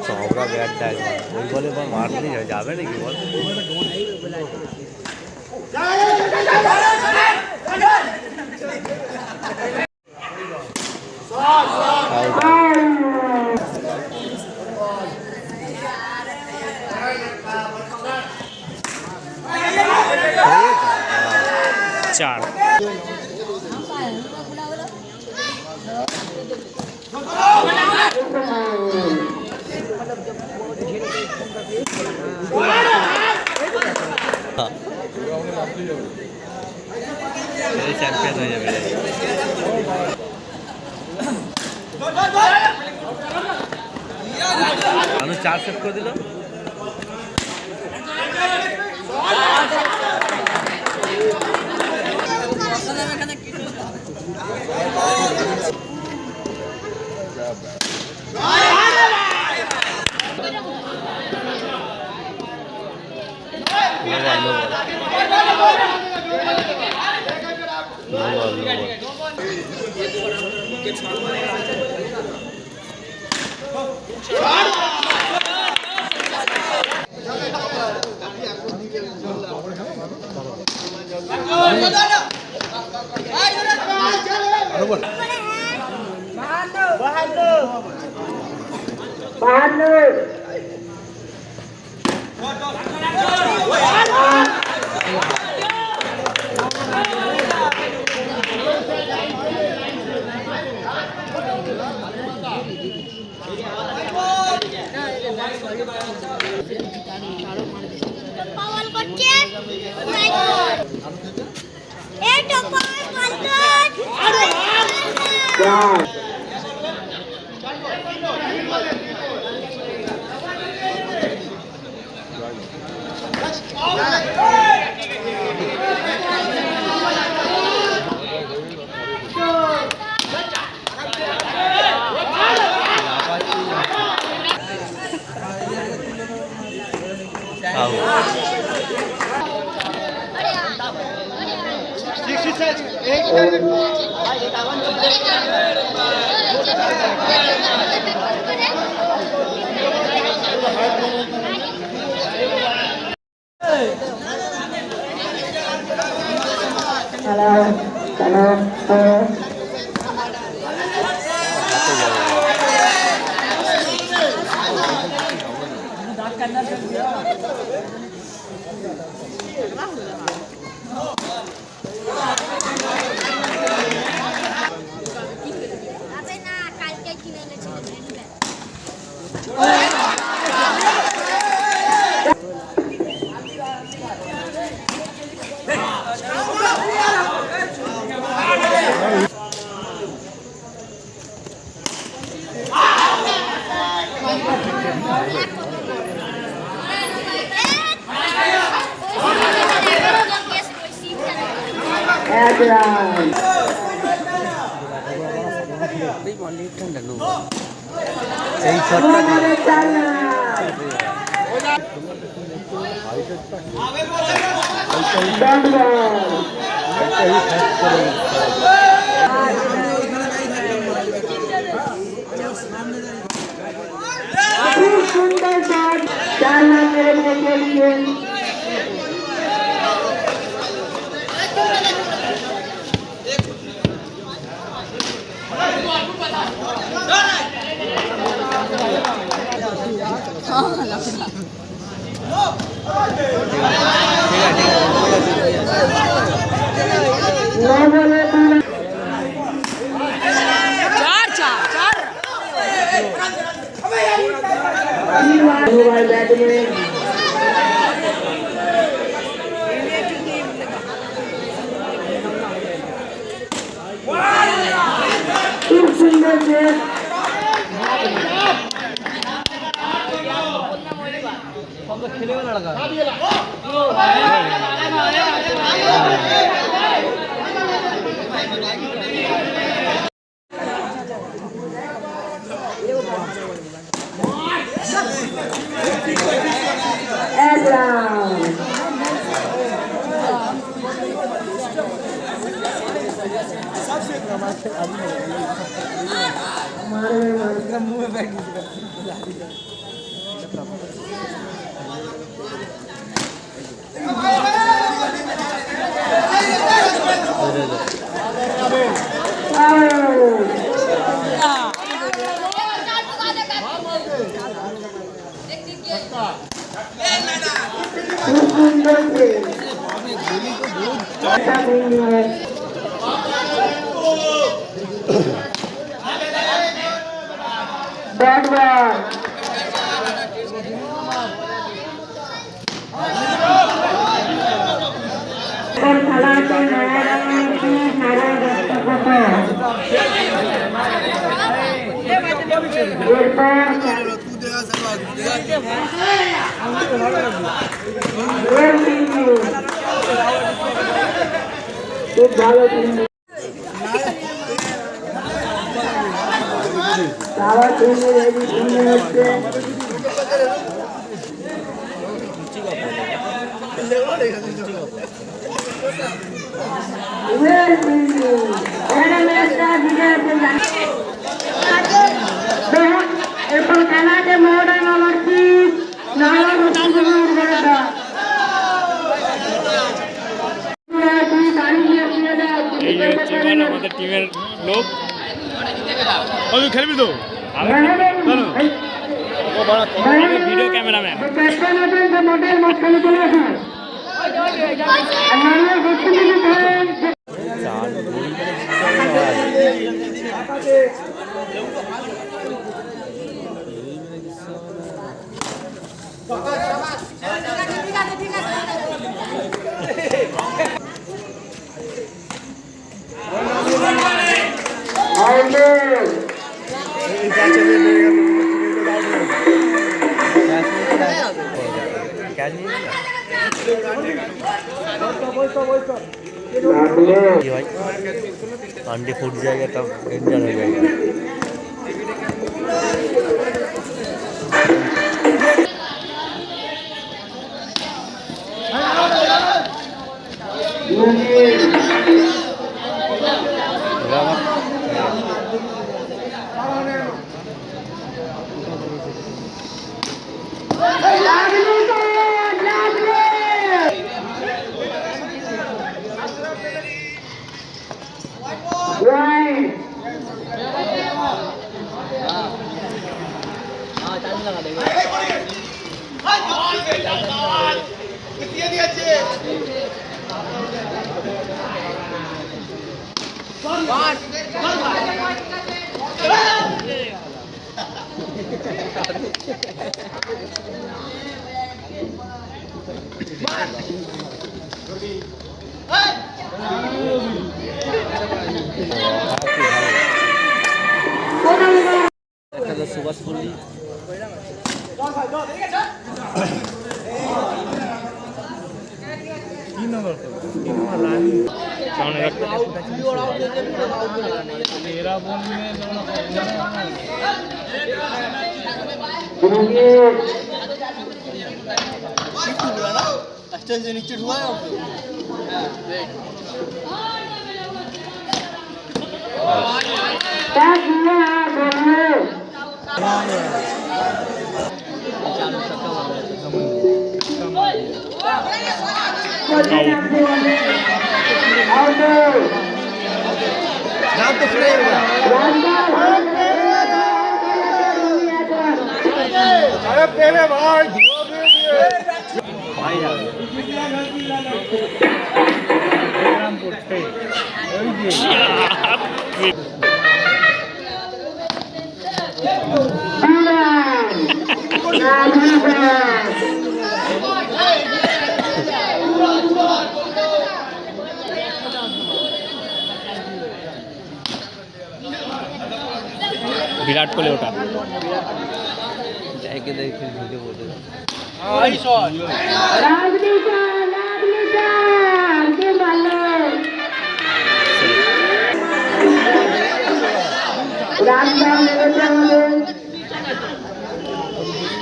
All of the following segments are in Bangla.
চওড়া ব্যাটটা ওই বলে মারলে যাবে নাকি বল? চার চ্যাম্পিয়ন হয়ে যাবে। আমি 4 সেট করে দিল। এই শটটা सुंदर शॉट 4 रन मेरे के लिए এক রাউন্ড খুব ভালো তারা তুমি রেডি শুনে হচ্ছে এরপর খেলাতে মডার্ন আমার কি আমাদের টিমের লোক খেলবি তো ভিডিও ক্যামেরাম্যান अंडे फूट जाएगा तब डेंजर हो जाएगा সুভাষপল্লী नीचे हुआ विराट कोहली उठा जाके देखे वीडियो बोल आई शॉट के मालो राम राम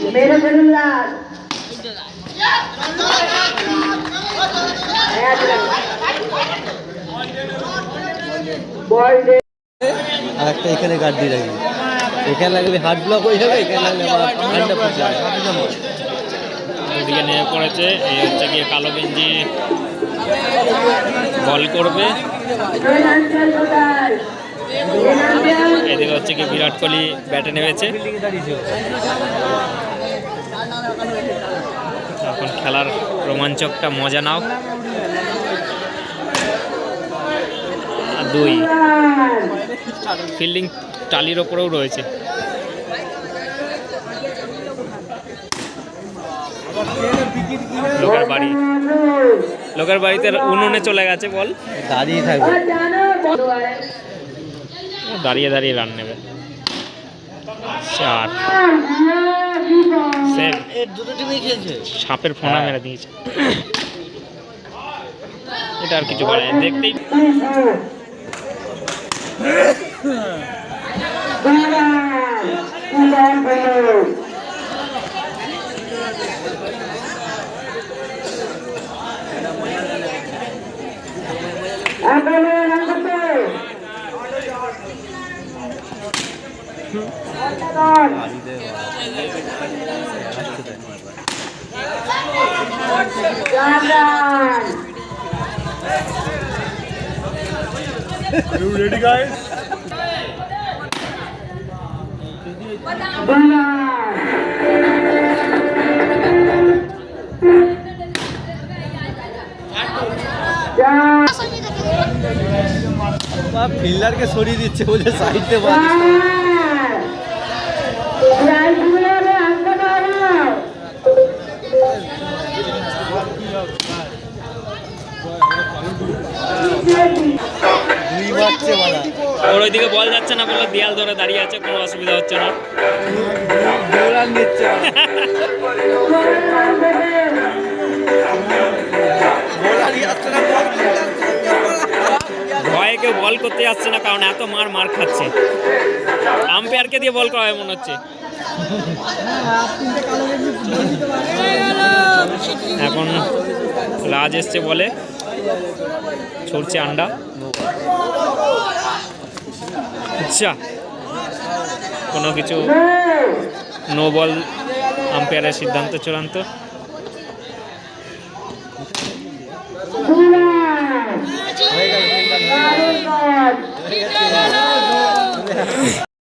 मेरे जरूर बॉल दे আর একটা এখানে গার্ড দিয়ে রাখবি, এখানে লাগলে হার্ড ব্লক হয়ে যাবে, এখানে লাগলে আমার ঠান্ডা পড়ে যাবে। দুদিকে নিয়ে পড়েছে, এই হচ্ছে গিয়ে কালো গেঞ্জি বল করবে, এদিকে হচ্ছে কি বিরাট কোহলি ব্যাটে নেমেছে। এখন খেলার রোমাঞ্চকটা মজা নাও। 2 ফিল্ডিং টালির ওপরেও রয়েছে। লোকের বাড়িতে উনুনে চলে গেছে বল, দাঁড়িয়ে থাকবে, দাঁড়িয়ে দাঁড়িয়ে রান নেবে। 4 সেভ, দুটো টিমই খেলছে, সাপের ফোনা মেরে দিয়েছে। এটা আর কিছু করে দেখতেই Are you ready, guys? ফিল্ডারকে সরিয়ে দিচ্ছে বলে সাইডে ওর ওইদিকে বল যাচ্ছে না বলে দেয়াল ধরে দাঁড়িয়ে আছে, কোনো অসুবিধা হচ্ছে না। ভয়ে কেউ বল করতে যাচ্ছে না, কারণ এত মার খাচ্ছে। আম্পায়ারকে দিয়ে বল করা হয় মনে হচ্ছে। এখন রাজ এসছে বলে, ছড়ছে আন্ডা। আচ্ছা, কোনো কিছু নো বল, আম্পায়ারের সিদ্ধান্ত চূড়ান্ত। Oh my God.